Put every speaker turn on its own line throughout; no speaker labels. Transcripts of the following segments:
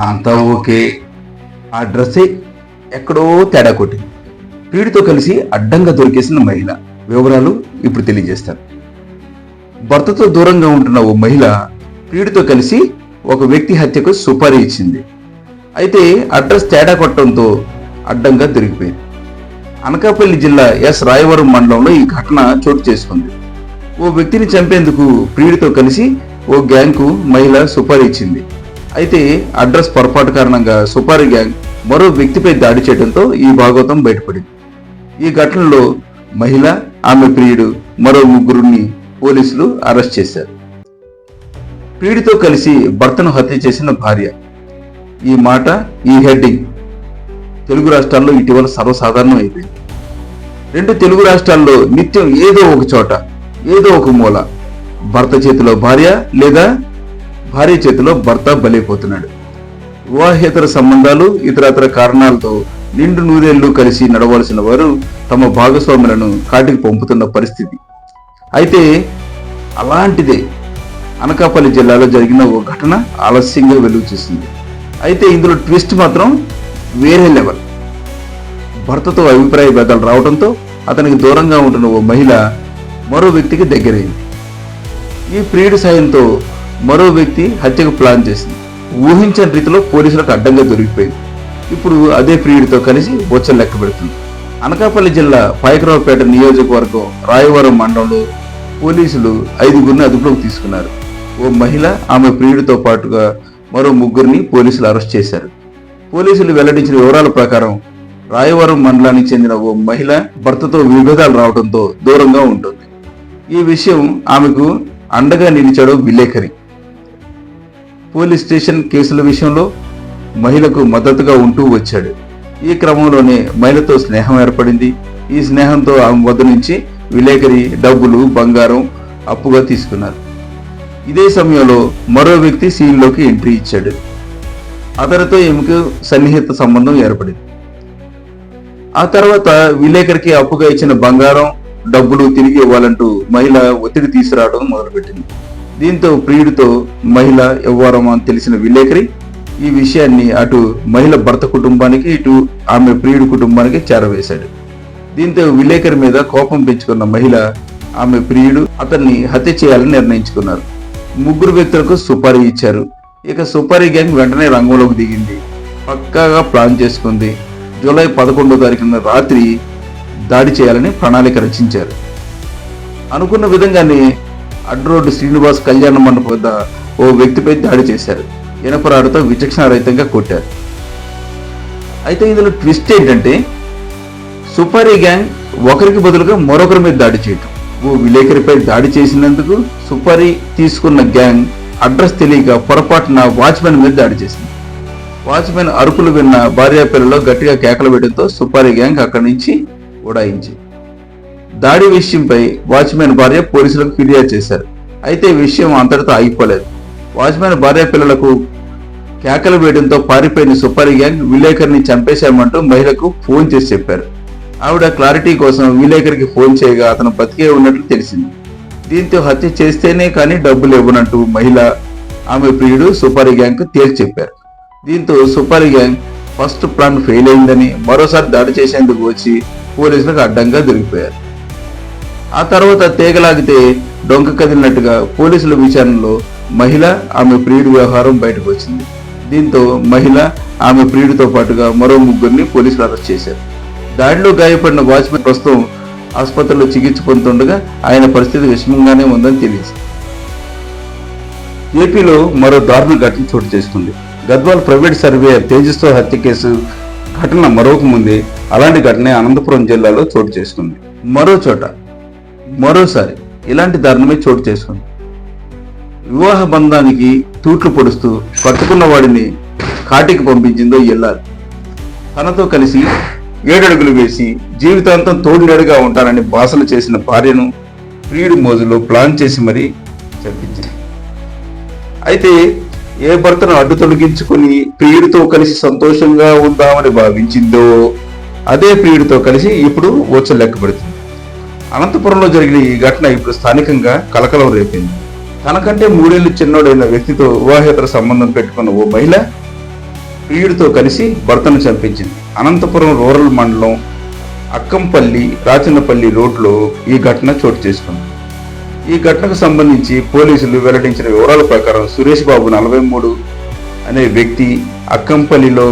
అంతా ఓకే. ఆ డ్రెస్సే ఎక్కడో తేడా కొట్టింది. ప్రియుడితో కలిసి అడ్డంగా దొరికేసిన మహిళ వివరాలు ఇప్పుడు తెలియజేస్తాను. భర్తతో దూరంగా ఉంటున్న ఓ మహిళ ప్రియుడితో కలిసి ఒక వ్యక్తి హత్యకు సుపారీ ఇచ్చింది. అయితే అడ్రస్ తేడా కొట్టడంతో అడ్డంగా దొరికిపోయింది. అనకాపల్లి జిల్లా ఎస్ రాయవరం మండలంలో ఈ ఘటన చోటు చేసుకుంది. ఓ వ్యక్తిని చంపేందుకు ప్రియుడితో కలిసి ఓ గ్యాంగ్కు మహిళ సుపారీ ఇచ్చింది. అయితే అడ్రస్ పొరపాటు కారణంగా సుపారీ గ్యాంగ్ మరో వ్యక్తిపై దాడి చేయడంతో ఈ భాగవతం బయటపడింది. ఈ ఘటనలో మహిళ, ఆమె ప్రియుడు, మరో ముగ్గురిని పోలీసులు అరెస్ట్ చేశారు. ప్రియుడితో కలిసి భర్తను హత్య చేసిన భార్య. ఈ మాట, ఈ హెడ్డింగ్ తెలుగు రాష్ట్రాల్లో ఇటీవల సర్వసాధారణం అయిపోయింది. రెండు తెలుగు రాష్ట్రాల్లో నిత్యం ఏదో ఒక చోట, ఏదో ఒక మూల భర్త చేతిలో భార్య లేదా భార్య చేతిలో భర్త బలైపోతున్నాడు. వివాహేతర సంబంధాలు, ఇతరత్ర కారణాలతో నిండు నూరేళ్లు కలిసి నడవలసిన వారు తమ భాగస్వాములను కాటికి పంపుతున్న పరిస్థితి. అయితే అలాంటిదే అనకాపల్లి జిల్లాలో జరిగిన ఓ ఘటన ఆలస్యంగా వెలుగు చూసింది. అయితే ఇందులో ట్విస్ట్ మాత్రం వేరే లెవెల్. భర్తతో అభిప్రాయ భేదాలు రావడంతో అతనికి దూరంగా ఉంటున్న ఓ మహిళ మరో వ్యక్తికి దగ్గరైంది. ఈ ప్రియుడి సాయంతో మరో వ్యక్తి హత్యకు ప్లాన్ చేసింది. ఊహించని రీతిలో పోలీసులకు అడ్డంగా దొరికిపోయింది. ఇప్పుడు అదే ప్రియుడితో కలిసి బొచ్చలు లెక్క పెడుతుంది. అనకాపల్లి జిల్లా పాయకరావుపేట నియోజకవర్గం రాయవరం మండలంలో పోలీసులు 5గురిని అదుపులోకి తీసుకున్నారు. ఓ మహిళ, ఆమె ప్రియుడితో పాటుగా మరో ముగ్గురిని పోలీసులు అరెస్ట్ చేశారు. పోలీసులు వెల్లడించిన వివరాల ప్రకారం రాయవరం మండలానికి చెందిన ఓ మహిళ భర్తతో విభేదాలు రావడంతో దూరంగా ఉంటుంది. ఈ విషయం ఆమెకు అండగా నిలిచాడు విలేకరి. పోలీస్ స్టేషన్ కేసుల విషయంలో మహిళకు మద్దతుగా ఉంటూ వచ్చాడు. ఈ క్రమంలోనే మహిళతో స్నేహం ఏర్పడింది. ఈ స్నేహంతో ఆమె వద్ద నుంచి విలేకరి డబ్బులు, బంగారం అప్పుగా తీసుకున్నారు. ఇదే సమయంలో మరో వ్యక్తి సీన్లోకి ఎంట్రీ ఇచ్చాడు. అతనితో ఈమెకు సన్నిహిత సంబంధం ఏర్పడింది. ఆ తర్వాత విలేకరికి అప్పుగా ఇచ్చిన బంగారం, డబ్బులు తిరిగి ఇవ్వాలంటూ మహిళ ఒత్తిడి తీసుకురావడం మొదలుపెట్టింది. దీంతో ప్రియుడితో మహిళ వ్యవహారం అని తెలిసిన విలేకరి ఈ విషయాన్ని అటు మహిళ భర్త కుటుంబానికి, ఇటు ఆమె ప్రియుడి కుటుంబానికి చేరవేశాడు. దీంతో విలేకరి మీద కోపం పెంచుకున్న మహిళ, ఆమె ప్రియుడు అతన్ని హత్య చేయాలని నిర్ణయించుకున్నారు. ముగ్గురు వ్యక్తులకు సుపారీ ఇచ్చారు. ఇక సుపారీ గ్యాంగ్ వెంటనే రంగంలోకి దిగింది. పక్కాగా ప్లాన్ చేసుకుంది. జూలై 11వ తారీఖున రాత్రి దాడి చేయాలని ప్రణాళిక రచించారు. అనుకున్న విధంగానే అడ్రోడ్డు శ్రీనివాస్ కళ్యాణ మండపం వద్ద ఓ వ్యక్తిపై దాడి చేశారు. ఇనపరాడుతో విచక్షణారహితంగా కొట్టారు. అయితే ఇందులో ట్విస్ట్ ఏంటంటే సుపారీ గ్యాంగ్ ఒకరికి బదులుగా మరొకరి మీద దాడి చేయటం. ఓ విలేకరిపై దాడి చేసినందుకు సుపారీ తీసుకున్న గ్యాంగ్ అడ్రస్ తెలియక పొరపాటున వాచ్మెన్ మీద దాడి చేసింది. వాచ్మెన్ అరుపులు విన్న భార్యాపిల్లలో గట్టిగా కేకలు వేయడంతో సుపారీ గ్యాంగ్ అక్కడి నుంచి ఉడాయించి దాడి విషయంపై వాచ్మెన్ భార్య పోలీసులకు ఫిర్యాదు చేశారు. అయితే విషయం అంతటితో ఆగిపోలేదు. వాచ్మెన్ భార్యాపిల్లలకు కేకలు వేయడంతో పారిపోయిన సుపారీ గ్యాంగ్ విలేకరిని చంపేశామంటూ మహిళకు ఫోన్ చేసి చెప్పారు. ఆవిడ క్లారిటీ కోసం విలేకరికి ఫోన్ చేయగా అతను బతికే ఉన్నట్లు తెలిసింది. దీంతో హత్య చేస్తేనే కానీ డబ్బులు ఇవ్వనంటూ మహిళ, ఆమె ప్రియుడు సుపారీ గ్యాంగ్ తేల్చి చెప్పారు. దీంతో supari gang first plan fail అయిందని మరోసారి దాడి చేసేందుకు వచ్చి పోలీసులకు అడ్డంగా దొరికిపోయారు. ఆ తర్వాత తీగలాగితే డొంక కదిలినట్టుగా పోలీసుల విచారణలో మహిళ, ఆమె ప్రియుడి వ్యవహారం బయటకు వచ్చింది. దీంతో మహిళ, ఆమె ప్రియుడితో పాటుగా మరో ముగ్గురిని పోలీసులు అరెస్ట్ చేశారు. దాడిలో గాయపడిన వాచ్మెన్ ప్రస్తుతం ఆసుపత్రిలో చికిత్స పొందుతుండగా ఆయన పరిస్థితి విషమంగానే ఉందని తెలిసింది. ఏపీలో మరో దారుణ ఘటన చోటు చేసుకుంది. గద్వాల్ ప్రైవేట్ సర్వేయర్ తేజస్తో హత్య కేసు ఘటన మరొక ముందే అలాంటి ఘటనే అనంతపురం జిల్లాలో చోటు చేసుకుంది. మరో చోట మరోసారి ఇలాంటి దారుణమే చోటు చేసుకుంది. వివాహ బంధానికి తూట్లు పొడుస్తూ కట్టుకున్న వాడిని కాటికి పంపించిందో ఇల్లాలు. తనతో కలిసి 7 అడుగులు వేసి జీవితాంతం తోడునేడుగా ఉంటానని బాసలు చేసిన భార్యను ప్రియుడి మోజులో ప్లాన్ చేసి మరీ చంపించింది. అయితే ఏ భర్తను అడ్డు తొలగించుకుని ప్రియుడితో కలిసి సంతోషంగా ఉందామని భావించిందో అదే ప్రియుడితో కలిసి ఇప్పుడు వచ్చ లెక్క పెడుతుంది. అనంతపురంలో జరిగిన ఈ ఘటన ఇప్పుడు స్థానికంగా కలకలం రేపింది. తనకంటే 3 ఏళ్లు చిన్నోడైన వ్యక్తితో వివాహేతర సంబంధం పెట్టుకున్న ఓ మహిళ ప్రియుడితో కలిసి భర్తను చంపించింది. అనంతపురం రూరల్ మండలం అక్కంపల్లి రాచన్నపల్లి రోడ్లో ఈ ఘటన చోటు చేసుకుంది. ఈ ఘటనకు సంబంధించి పోలీసులు వెల్లడించిన వివరాల ప్రకారం సురేష్ బాబు 43 అనే వ్యక్తి అక్కంపల్లిలో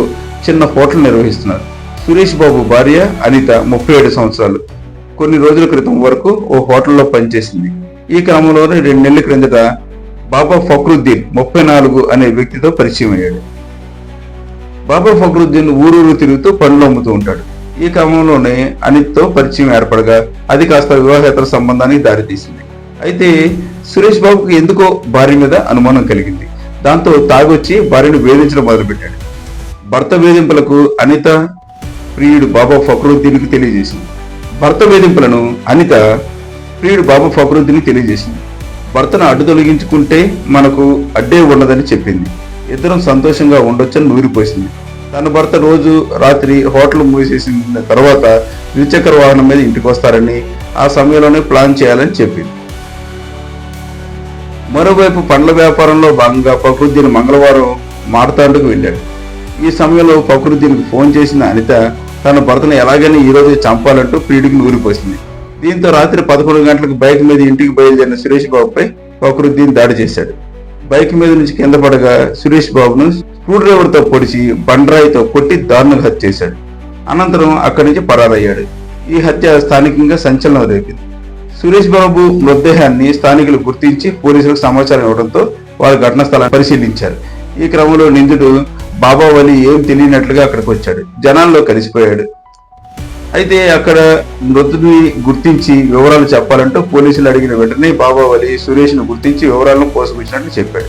చిన్న హోటల్ నిర్వహిస్తున్నారు. సురేష్ బాబు భార్య అనిత 37 సంవత్సరాలు కొన్ని రోజుల క్రితం వరకు ఓ హోటల్లో పనిచేసింది. ఈ క్రమంలోనే 2 నెలల క్రిందట బాబా ఫక్రుద్దీన్ 34 అనే వ్యక్తితో పరిచయం అయ్యాడు. బాబా ఫక్రుద్దీన్ ఊరూరు తిరుగుతూ పండ్లు అమ్ముతూ ఉంటాడు. ఈ క్రమంలోనే అనిత్తో పరిచయం ఏర్పడగా అది కాస్త వివాహేతర సంబంధానికి దారితీసింది. అయితే సురేష్ బాబుకి ఎందుకో భార్య మీద అనుమానం కలిగింది. దాంతో తాగొచ్చి భార్యను వేధించడం మొదలుపెట్టాడు. భర్త వేధింపులకు అనిత ప్రియుడు బాబా ఫక్రుద్దీన్కి తెలియజేసింది. భర్త వేధింపులను అనిత ప్రియుడు బాబా ఫక్రుద్దీన్కి తెలియజేసింది. భర్తను అడ్డు తొలగించుకుంటే మనకు అడ్డే ఉండదని చెప్పింది. ఇద్దరం సంతోషంగా ఉండొచ్చని నూరిపోసింది. తన భర్త రోజు రాత్రి హోటల్ మూసేసిన తర్వాత ద్విచక్ర వాహనం మీద ఇంటికి వస్తారని, ఆ సమయంలోనే ప్లాన్ చేయాలని చెప్పింది. మరోవైపు పండ్ల వ్యాపారంలో భాగంగా ఫక్రుద్దీన్ మంగళవారం మార్తాండుకు వెళ్ళాడు. ఈ సమయంలో ఫక్రుద్దీన్కి ఫోన్ చేసిన అనిత తన భర్తను ఎలాగైనా ఈ రోజు చంపాలంటూ ప్రియుడికి నూరిపోసింది. దీంతో రాత్రి 11 గంటలకు బైక్ మీద ఇంటికి బయలుదేరిన సురేష్ బాబుపై ఫక్రుద్దీన్ దాడి చేశాడు. బైక్ మీద నుంచి కింద పడగా సురేష్ బాబును స్క్రూ డ్రైవర్తో పొడిచి బండరాయితో కొట్టి దారుణంగా హత్య చేశాడు. అనంతరం అక్కడి నుంచి పరారయ్యాడు. ఈ హత్య స్థానికంగా సంచలనం రేపింది. సురేష్ బాబు మృతదేహాన్ని స్థానికులు గుర్తించి పోలీసులకు సమాచారం ఇవ్వడంతో వారు ఘటనా స్థలాన్ని పరిశీలించారు. ఈ క్రమంలో నిందితుడు బాబా వలి ఏం తెలియనట్లుగా అక్కడికి వచ్చాడు. జనాల్లో కలిసిపోయాడు. అయితే అక్కడ మృతుడిని గుర్తించి వివరాలు చెప్పాలంటూ పోలీసులు అడిగిన వెంటనే బాబా వలి సురేష్ను గుర్తించి వివరాలను పోసగుచ్చినట్లు చెప్పాడు.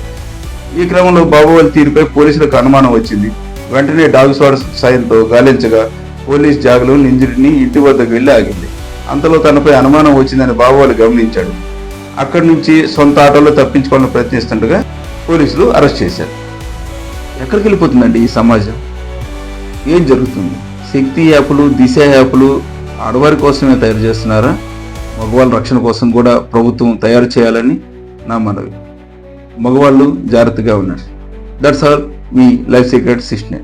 ఈ క్రమంలో బాబా వలి తీరుపై పోలీసులకు అనుమానం వచ్చింది. వెంటనే డాగ్ స్క్వాడ్ సాయంతో గాలించగా పోలీస్ జాగలు నిందితుడిని ఇంటి వద్దకు వెళ్లి ఆగింది. అంతలో తనపై అనుమానం వచ్చిందని బాబా వలి గమనించాడు. అక్కడి నుంచి సొంత ఆటోలో తప్పించుకోవాలని ప్రయత్నిస్తుండగా పోలీసులు అరెస్ట్ చేశారు. ఎక్కడికి వెళ్ళిపోతుందండి ఈ సమాజం? ఏం జరుగుతుంది? శక్తి యాప్లు, దిశ యాప్లు ఆడవారి కోసమే తయారు చేస్తున్నారా? మగవాళ్ళ రక్షణ కోసం కూడా ప్రభుత్వం తయారు చేయాలని నా మనవి. మగవాళ్ళు జాగ్రత్తగా ఉన్నారు. That's all. Me life secret 69.